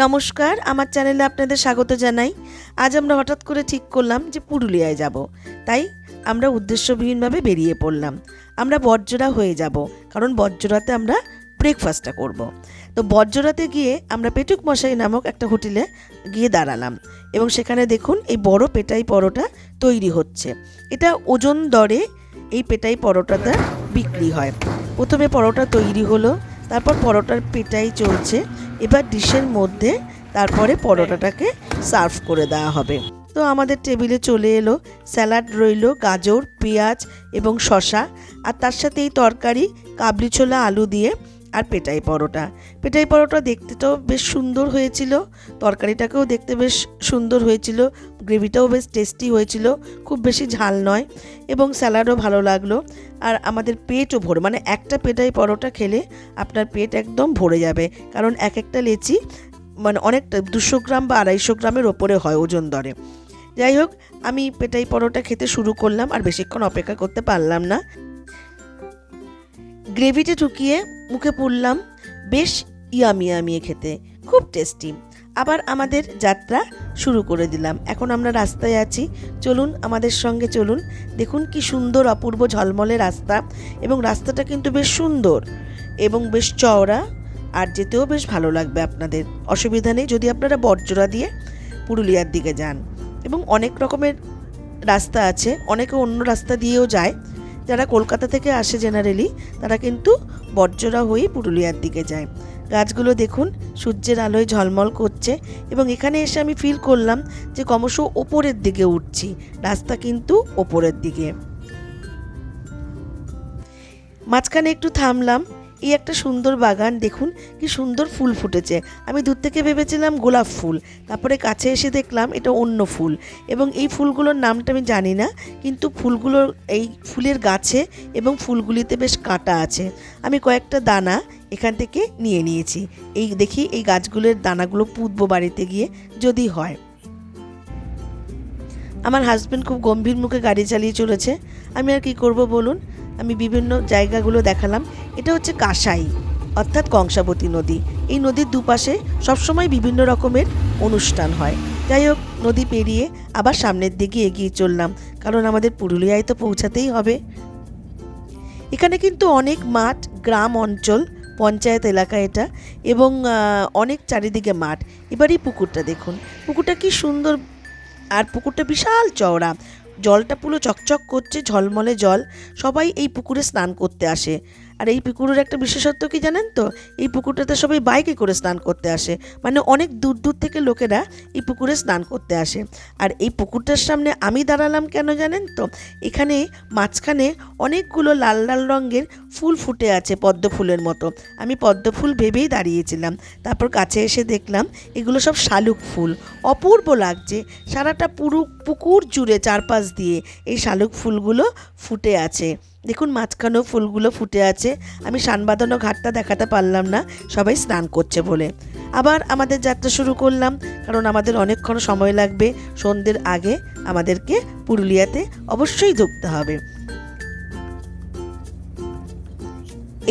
নমস্কার, আমার চ্যানেলে আপনাদের স্বাগত জানাই। আজ আমরা হঠাৎ করে ঠিক করলাম যে পুরুলিয়ায় যাব। তাই আমরা উদ্দেশ্যবিহীনভাবে বেরিয়ে পড়লাম। আমরা বড়জোড়া হয়ে যাব, কারণ বড়জোড়াতে আমরা ব্রেকফাস্টটা করব। তো বড়জোড়াতে গিয়ে আমরা পেটুক মশাই নামক একটা হোটেলে গিয়ে দাঁড়ালাম এবং সেখানে দেখুন এই বড় পেটাই পরোটা তৈরি হচ্ছে। এটা ওজন দরে এই পেটাই পরোটাটা বিক্রি হয়। প্রথমে পরোটা তৈরি হলো, তারপর পরোটার পেটাই চলছে। এবার ডিশের মধ্যে তারপরে পরোটাটাকে সার্ভ করে দেওয়া হবে। তো আমাদের টেবিলে চলে এলো স্যালাড, রইল গাজর, পেঁয়াজ এবং শসা, আর তার সাথে এই তরকারি কাবলি ছোলা আলু দিয়ে, আর পেটাই পরোটা দেখতেটাও বেশ সুন্দর হয়েছিল, তরকারিটাকেও দেখতে বেশ সুন্দর হয়েছিল, গ্রেভিটাও বেশ টেস্টি হয়েছিল, খুব বেশি ঝাল নয়, এবং স্যালাডও ভালো লাগলো। আর আমাদের পেটও ভরে, মানে একটা পেটাই পরোটা খেলে আপনার পেট একদম ভরে যাবে, কারণ এক একটা লেচি মানে অনেকটা 200 গ্রাম বা 250 গ্রামের ওপরে হয় ওজন দরে। যাই হোক, আমি পেটাই পরোটা খেতে শুরু করলাম, আর বেশিক্ষণ অপেক্ষা করতে পারলাম না। গ্রেভিতে ঢুকিয়ে মুখে পুরলাম, বেশ ইয়ামিয়ে খেতে, খুব টেস্টি। আবার আমাদের যাত্রা শুরু করে দিলাম। এখন আমরা রাস্তায় আছি, চলুন আমাদের সঙ্গে চলুন। দেখুন কি সুন্দর অপূর্ব ঝলমলে রাস্তা, এবং রাস্তাটা কিন্তু বেশ সুন্দর এবং বেশ চওড়া, আর যেতেও বেশ ভালো লাগবে আপনাদের, অসুবিধা নেই যদি আপনারা বড়জোড়া দিয়ে পুরুলিয়ার দিকে যান। এবং অনেক রকমের রাস্তা আছে, অনেকে অন্য রাস্তা দিয়েও যায়। যারা কলকাতা থেকে আসে জেনারেলি, তারা কিন্তু বড়জোড়া হয়ে পুরুলিয়ার দিকে যায়। গাছগুলো দেখুন সূর্যের আলোয় ঝলমল করছে, এবং এখানে এসে আমি ফিল করলাম যে ক্রমশ ওপরের দিকে উঠছি, রাস্তা কিন্তু ওপরের দিকে। মাঝখানে একটু থামলাম, এই একটা সুন্দর বাগান, দেখুন কি সুন্দর ফুল ফুটেছে। আমি দূর থেকে ভেবেছিলাম গোলাপ ফুল, তারপরে কাছে এসে দেখলাম এটা অন্য ফুল, এবং এই ফুলগুলোর নামটা আমি জানি না, কিন্তু ফুলগুলোর এই ফুলের গাছে এবং ফুলগুলিতে বেশ কাঁটা আছে। আমি কয়েকটা দানা এখান থেকে নিয়ে নিয়েছি। এই দেখি এই গাছগুলোর দানাগুলো পুঁতবো বাড়িতে গিয়ে যদি হয়। আমার হাজব্যান্ড খুব গম্ভীর মুখে গাড়ি চালিয়ে চলেছে, আমি আর কি করব বলুন। আমি বিভিন্ন জায়গাগুলো দেখালাম। এটা হচ্ছে কাঁসাই, অর্থাৎ কংসাবতী নদী। এই নদীর দুপাশে সবসময় বিভিন্ন রকমের অনুষ্ঠান হয়। যাই হোক, নদী পেরিয়ে আবার সামনের দিকে এগিয়ে চললাম, কারণ আমাদের পুরুলিয়ায় তো পৌঁছাতেই হবে। এখানে কিন্তু অনেক মাঠ, গ্রাম অঞ্চল, পঞ্চায়েত এলাকা এটা, এবং অনেক চারিদিকে মাঠ। এবার এই পুকুরটা দেখুন, পুকুরটা কি সুন্দর, আর পুকুরটা বিশাল চওড়া, জলটা পুরো চকচক করছে, ঝলমলে জল। সবাই এই পুকুরে স্নান করতে আসে। আর এই পুকুরের একটা বিশেষত্ব কি জানেন তো, এই পুকুরটাতে সবাই বাইকে করে স্নান করতে আসে, মানে অনেক দূর দূর থেকে লোকেরা এই পুকুরে স্নান করতে আসে। আর এই পুকুরটার সামনে আমি দাঁড়ালাম কেন জানেন তো, এখানে মাঝখানে অনেকগুলো লাল লাল রঙের ফুল ফুটে আছে, পদ্ম ফুলের মতো। আমি পদ্ম ফুল ভেবেই দাঁড়িয়েছিলাম, তারপর কাছে এসে দেখলাম এগুলো সব শালুক ফুল। অপূর্ব লাগছে, সারাটা পুরো পুকুর জুড়ে চারপাশ দিয়ে এই শালুক ফুলগুলো ফুটে আছে। দেখুন মাঝখানেও ফুলগুলো ফুটে আছে। আমি সানবাঁধানো ঘাটটা দেখাতে পারলাম না, সবাই স্নান করছে বলে। আবার আমাদের যাত্রা শুরু করলাম, কারণ আমাদের অনেকক্ষণ সময় লাগবে। সন্ধ্যের আগে আমাদেরকে পুরুলিয়াতে অবশ্যই ঢুকতে হবে।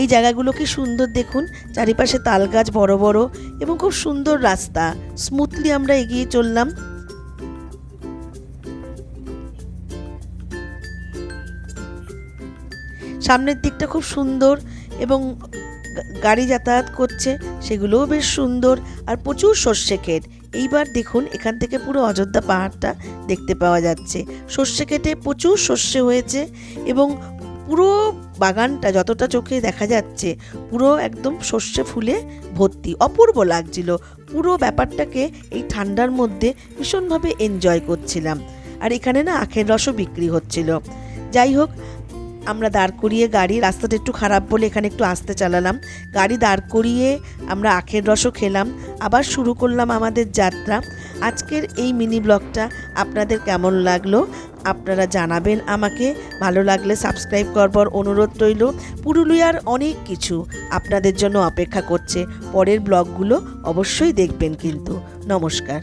এই জায়গাগুলো কি সুন্দর দেখুন, চারিপাশে তাল গাছ বড় বড়, এবং খুব সুন্দর রাস্তা। স্মুথলি আমরা এগিয়ে চললাম। সামনের দিকটা খুব সুন্দর, এবং গাড়ি যাতায়াত করছে, সেগুলোও বেশ সুন্দর, আর প্রচুর সর্ষে ক্ষেত। এইবার দেখুন এখান থেকে পুরো অযোধ্যা পাহাড়টা দেখতে পাওয়া যাচ্ছে। সর্ষে ক্ষেতে প্রচুর সর্ষে হয়েছে, এবং পুরো বাগানটা যতটা চোখে দেখা যাচ্ছে পুরো একদম সর্ষে ফুলে ভর্তি। অপূর্ব লাগছিল পুরো ব্যাপারটাকে, এই ঠান্ডার মধ্যে ভীষণভাবে এনজয় করছিলাম। আর এখানে না আখের রসও বিক্রি হচ্ছিল। যাই হোক, আমরা দাঁড় করিয়ে গাড়ি, রাস্তাটা একটু খারাপ বলে এখানে একটু আস্তে চালালাম, গাড়ি দাঁড় করিয়ে আমরা আখের রসও খেলাম। আবার শুরু করলাম আমাদের যাত্রা। আজকের এই মিনি ব্লগটা আপনাদের কেমন লাগলো আপনারা জানাবেন আমাকে। ভালো লাগলে সাবস্ক্রাইব করবার অনুরোধ রইল। পুরুলিয়ার অনেক কিছু আপনাদের জন্য অপেক্ষা করছে, পরের ব্লগগুলো অবশ্যই দেখবেন কিন্তু। নমস্কার।